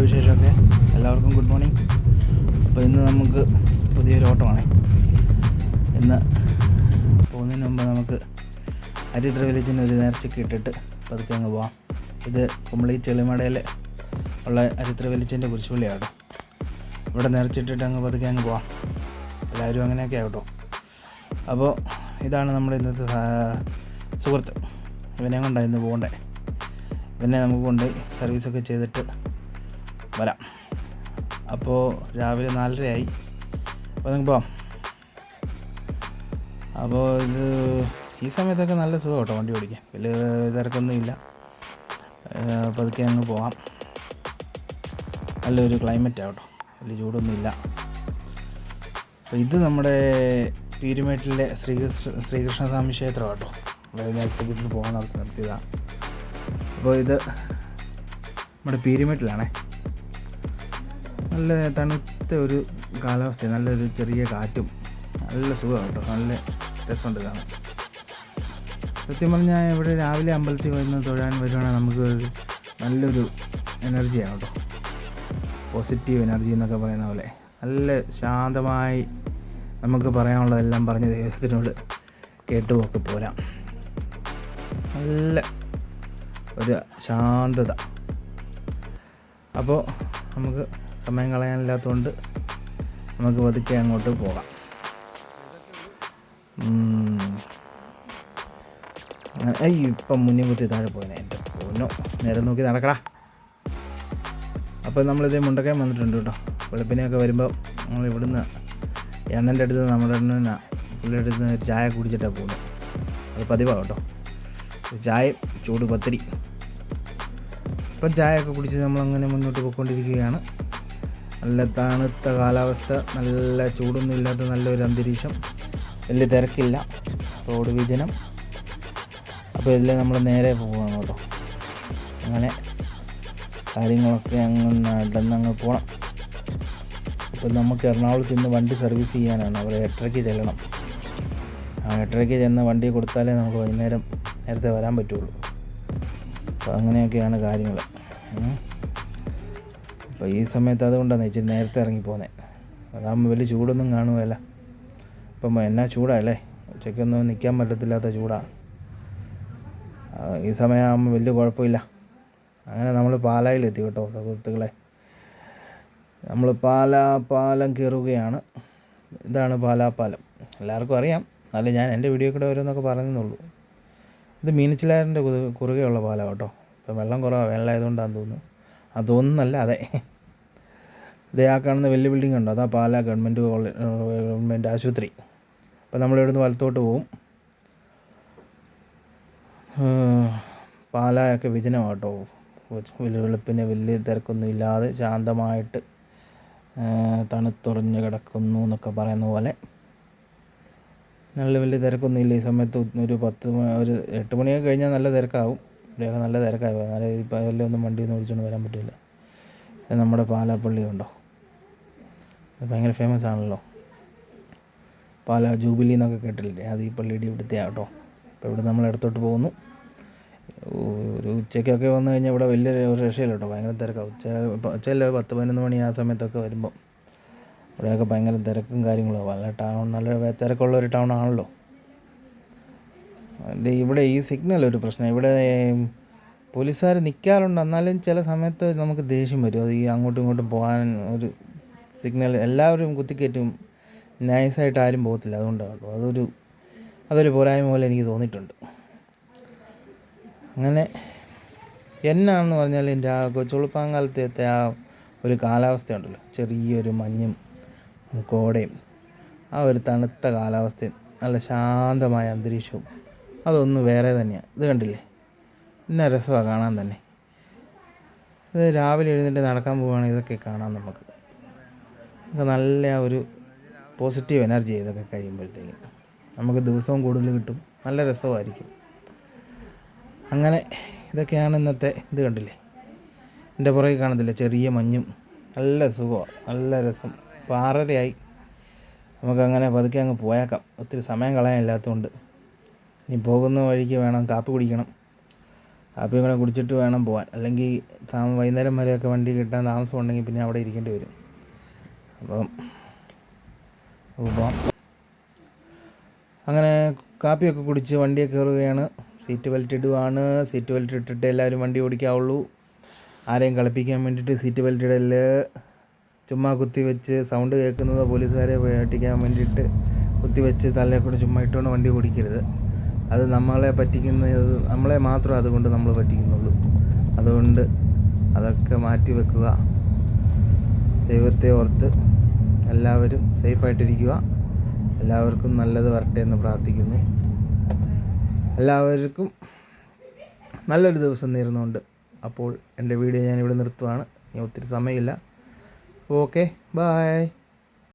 വിശേഷമൊക്കെ? എല്ലാവർക്കും good morning. അപ്പോൾ ഇന്ന് നമുക്ക് പുതിയൊരു ഓട്ടമാണ്. ഇന്ന് പോകുന്നതിന് മുമ്പ് നമുക്ക് അരിത്ര വില്ലേജിന് ഒരു നേർച്ചയ്ക്ക് ഇട്ടിട്ട് പതുക്കെ അങ്ങ് പോവാം. ഇത് കുമളി ചെളിമടയിൽ ഉള്ള അരിത്ര വില്ലേജിൻ്റെ കുരിശുപള്ളിയാണ്. ഇവിടെ നേർച്ചയിട്ടിട്ട് അങ്ങ് പതുക്കെ അങ്ങ് പോവാം. എല്ലാവരും അങ്ങനെയൊക്കെ ആകട്ടോ. അപ്പോൾ ഇതാണ് നമ്മുടെ ഇന്നത്തെ സുഹൃത്ത്. ഇവനെ കൊണ്ടായിരുന്നു പോകണ്ടേ. പിന്നെ നമുക്ക് കൊണ്ടുപോയി സർവീസൊക്കെ ചെയ്തിട്ട് വരാം. അപ്പോൾ രാവിലെ 4:30 അപ്പോൾ നമുക്ക് പോകാം. അപ്പോൾ ഇത് ഈ സമയത്തൊക്കെ നല്ല സുഖം കേട്ടോ വണ്ടി ഓടിക്കാൻ. വലിയ തിരക്കൊന്നുമില്ല, പതുക്കെ അങ്ങ് പോകാം. നല്ലൊരു ക്ലൈമറ്റാണ് കേട്ടോ, വലിയ ചൂടൊന്നുമില്ല. അപ്പോൾ ഇത് നമ്മുടെ പീരുമേട്ടിലെ ശ്രീകൃഷ്ണസ്വാമി ക്ഷേത്രം കേട്ടോ. നേർച്ചയ്ക്ക് പോകാൻ നിർത്തിയതാണ്. അപ്പോൾ ഇത് നമ്മുടെ പീരുമേട്ടിലാണേ. നല്ല തണുത്ത ഒരു കാലാവസ്ഥ, നല്ലൊരു ചെറിയ കാറ്റും, നല്ല സുഖമാണ് കേട്ടോ. നല്ല രസമുണ്ട് കാണാൻ. സത്യം പറഞ്ഞാൽ ഇവിടെ രാവിലെ അമ്പലത്തിൽ വന്ന് തൊഴാൻ വരുവാണെങ്കിൽ നമുക്ക് നല്ലൊരു എനർജിയാണ് കേട്ടോ. പോസിറ്റീവ് എനർജി എന്നൊക്കെ പറയുന്ന പോലെ നല്ല ശാന്തമായി നമുക്ക് പറയാനുള്ളതെല്ലാം പറഞ്ഞ് ദൈവത്തിനോട് കേട്ടുമൊക്കെ പോരാം. നല്ല ഒരു ശാന്തത. അപ്പോൾ നമുക്ക് സമയം കളയാനില്ലാത്തതുകൊണ്ട് നമുക്ക് പതുക്കെ അങ്ങോട്ട് പോകാം. ഇപ്പം മുന്നേ കുത്തി താഴെ പോയനെ. എൻ്റെ പൊന്നോ, നേരെ നോക്കി നടക്കടാ. അപ്പോൾ നമ്മളിതേ മുണ്ടക്കയം വന്നിട്ടുണ്ട് കേട്ടോ. വെളുപ്പിനെയൊക്കെ വരുമ്പോൾ നമ്മൾ ഇവിടുന്ന് എണ്ണൻ്റെ അടുത്ത് നമ്മുടെ എണ്ണ പുള്ളിയുടെ അടുത്ത് നിന്ന് ചായ കുടിച്ചിട്ടാണ് പോകുന്നത്. അത് പതിവാണ് കേട്ടോ. ചായ ചൂട് പത്തിരി. ഇപ്പം ചായയൊക്കെ കുടിച്ച് നമ്മളങ്ങനെ മുന്നോട്ട് പോയിക്കൊണ്ടിരിക്കുകയാണ്. നല്ല തണുത്ത കാലാവസ്ഥ, നല്ല ചൂടൊന്നും ഇല്ലാത്ത നല്ലൊരു അന്തരീക്ഷം, വലിയ തിരക്കില്ല, റോഡ് വിജനം. അപ്പോൾ ഇതിൽ നമ്മൾ നേരെ പോവുകയാണ് കേട്ടോ. അങ്ങനെ കാര്യങ്ങളൊക്കെ അങ്ങ് നടന്നങ്ങ് പോകണം. അപ്പോൾ നമുക്ക് എറണാകുളത്ത് ഇന്ന് വണ്ടി സർവീസ് ചെയ്യാനാണ്. അവിടെ 8:30 ചെല്ലണം. 8:30 ചെന്ന് വണ്ടി കൊടുത്താലേ നമുക്ക് വൈകുന്നേരം നേരത്തെ വരാൻ പറ്റുള്ളൂ. അപ്പോൾ അങ്ങനെയൊക്കെയാണ് കാര്യങ്ങൾ. അപ്പോൾ ഈ സമയത്ത് അതുകൊണ്ടാണ് ഇച്ചിരി നേരത്തെ ഇറങ്ങിപ്പോകുന്നത്. അതാകുമ്പോൾ വലിയ ചൂടൊന്നും കാണുകയല്ല. ഇപ്പം എന്നാ ചൂടാല്ലേ, ഉച്ചയ്ക്കൊന്നും നിൽക്കാൻ പറ്റത്തില്ലാത്ത ചൂടാണ്. ഈ സമയമാകുമ്പോൾ വലിയ കുഴപ്പമില്ല. അങ്ങനെ നമ്മൾ പാലായിലെത്തി കേട്ടോ സുഹൃത്തുക്കളെ. നമ്മൾ പാലം കയറുകയാണ്. ഇതാണ് പാലാപ്പാലം, എല്ലാവർക്കും അറിയാം. അല്ല, ഞാൻ എൻ്റെ വീഡിയോ കൂടെ വരുമെന്നൊക്കെ പറയുന്നുള്ളൂ. ഇത് മീനച്ചിലാറിൻ്റെ കുറുകെയുള്ള പാലം കേട്ടോ. ഇപ്പം വെള്ളം കുറവാണ്, വെള്ളമായതുകൊണ്ടാണെന്ന് തോന്നുന്നു. അതൊന്നല്ല, അതെ. ഇതേ ആ കാണുന്ന വലിയ ബിൽഡിംഗ് ഉണ്ടോ, അതാ പാലാ ഗവൺമെൻറ് ആശുപത്രി. അപ്പം നമ്മളിവിടുന്ന് വലത്തോട്ട് പോവും. പാലായൊക്കെ വിജനമാണ് കേട്ടോ. വെളുപ്പിന് വലിയ തിരക്കൊന്നും ഇല്ലാതെ ശാന്തമായിട്ട് തണുത്തുറഞ്ഞ് കിടക്കുന്നു എന്നൊക്കെ പറയുന്ന പോലെ നല്ല വലിയ തിരക്കൊന്നും ഇല്ല. ഈ സമയത്ത് ഒരു 8 മണിയൊക്കെ കഴിഞ്ഞാൽ നല്ല തിരക്കാവും. ഇവിടെയൊക്കെ നല്ല തിരക്കായി. എന്നാലും ഇപ്പോൾ എല്ലാം വണ്ടിയൊന്നും ഓടിച്ചുകൊണ്ട് വരാൻ പറ്റില്ല. നമ്മുടെ പാലാപ്പള്ളി ഉണ്ടോ, അത് ഭയങ്കര ഫേമസ് ആണല്ലോ. പാലാ ജൂബിലി എന്നൊക്കെ കേട്ടില്ലേ, അത് ഈ പള്ളിയുടെ ഇവിടുത്തെ ആട്ടോ. അപ്പോൾ ഇവിടെ നമ്മൾ ഇടത്തോട്ട് പോകുന്നു. ഒരു ഉച്ചയ്ക്കൊക്കെ വന്നു കഴിഞ്ഞാൽ ഇവിടെ വലിയ ഒരു രക്ഷയില്ല കേട്ടോ, ഭയങ്കര തിരക്കാണ്. ഉച്ചയല്ല 10-11 മണി ആ സമയത്തൊക്കെ വരുമ്പം ഇവിടെയൊക്കെ ഭയങ്കര തിരക്കും കാര്യങ്ങളും. നല്ല തിരക്കുള്ള ഒരു ടൗൺ ആണല്ലോ. ഇവിടെ ഈ സിഗ്നൽ ഒരു പ്രശ്നം. ഇവിടെ പോലീസുകാർ നിൽക്കാറുണ്ട്, എന്നാലും ചില സമയത്ത് നമുക്ക് ദേഷ്യം വരും. അത് ഈ അങ്ങോട്ടും ഇങ്ങോട്ടും പോകാൻ ഒരു സിഗ്നൽ എല്ലാവരും കുത്തിക്കയറ്റും, നൈസായിട്ട് ആരും പോകത്തില്ല. അതുകൊണ്ടാണ് അതൊരു പോരായ്മ പോലെ എനിക്ക് തോന്നിയിട്ടുണ്ട്. അങ്ങനെ എന്നാണെന്ന് പറഞ്ഞാൽ എൻ്റെ ആ കൊച്ചുളുപ്പാങ്കാലത്തെ ആ ഒരു കാലാവസ്ഥയുണ്ടല്ലോ, ചെറിയൊരു മഞ്ഞും കോടയും, ആ ഒരു തണുത്ത കാലാവസ്ഥയും നല്ല ശാന്തമായ അന്തരീക്ഷവും, അതൊന്ന് വേറെ തന്നെയാണ്. ഇത് കണ്ടില്ലേ, എന്നാ രസമാണ് കാണാൻ തന്നെ. ഇത് രാവിലെ എഴുന്നേറ്റ് നടക്കാൻ പോവുകയാണെങ്കിൽ ഇതൊക്കെ കാണാം നമുക്ക്. നല്ല ഒരു പോസിറ്റീവ് എനർജി ഇതൊക്കെ കഴിയുമ്പോഴത്തേക്കും നമുക്ക് ദിവസവും കൂടുതൽ കിട്ടും, നല്ല രസമായിരിക്കും. അങ്ങനെ ഇതൊക്കെയാണ് ഇന്നത്തെ. ഇത് കണ്ടില്ലേ, എൻ്റെ പുറകെ കാണത്തില്ല ചെറിയ മഞ്ഞും, നല്ല സുഖമാണ്, നല്ല രസം. ഇപ്പോൾ 6:30 നമുക്കങ്ങനെ പതുക്കെ അങ്ങ് പോയേക്കാം. ഒത്തിരി സമയം കളയാനില്ലാത്തതുകൊണ്ട്. ഇനി പോകുന്ന വഴിക്ക് വേണം കാപ്പി കുടിക്കണം. കാപ്പിയും കൂടെ കുടിച്ചിട്ട് വേണം പോകാൻ. അല്ലെങ്കിൽ വൈകുന്നേരം വരെയൊക്കെ വണ്ടി കിട്ടാൻ താമസം ഉണ്ടെങ്കിൽ പിന്നെ അവിടെ ഇരിക്കേണ്ടി വരും. അപ്പം പോകാം. അങ്ങനെ കാപ്പിയൊക്കെ കുടിച്ച് വണ്ടിയൊക്കെ കയറുകയാണ്. സീറ്റ് ബെൽറ്റ് ഇടുവാണ്. സീറ്റ് ബെൽറ്റ് ഇട്ടിട്ട് എല്ലാവരും വണ്ടി ഓടിക്കാവുള്ളൂ. ആരെയും കളിപ്പിക്കാൻ വേണ്ടിയിട്ട് സീറ്റ് ബെൽറ്റ് ഇടൽ, ചുമ്മാ കുത്തിവെച്ച് സൗണ്ട് കേൾക്കുന്നത് പോലീസുകാരെ പേടിക്കാൻ വേണ്ടിയിട്ട് കുത്തിവെച്ച് തലയിൽ കൂടെ ചുമ്മാ ഇട്ടുകൊണ്ട് വണ്ടി ഓടിക്കരുത്. അത് നമ്മളെ മാത്രം അതുകൊണ്ട് നമ്മൾ പറ്റിക്കുന്നുള്ളൂ. അതുകൊണ്ട് അതൊക്കെ മാറ്റി വെക്കുക. ദൈവത്തെ ഓർത്ത് എല്ലാവരും സേഫായിട്ടിരിക്കുക. എല്ലാവർക്കും നല്ലത് വരട്ടെ എന്ന് പ്രാർത്ഥിക്കുന്നു. എല്ലാവർക്കും നല്ലൊരു ദിവസം നേരുന്നുണ്ട്. അപ്പോൾ എൻ്റെ വീഡിയോ ഞാനിവിടെ നിർത്തുവാണ്. ഇനി ഒത്തിരി സമയമില്ല. Okay, bye.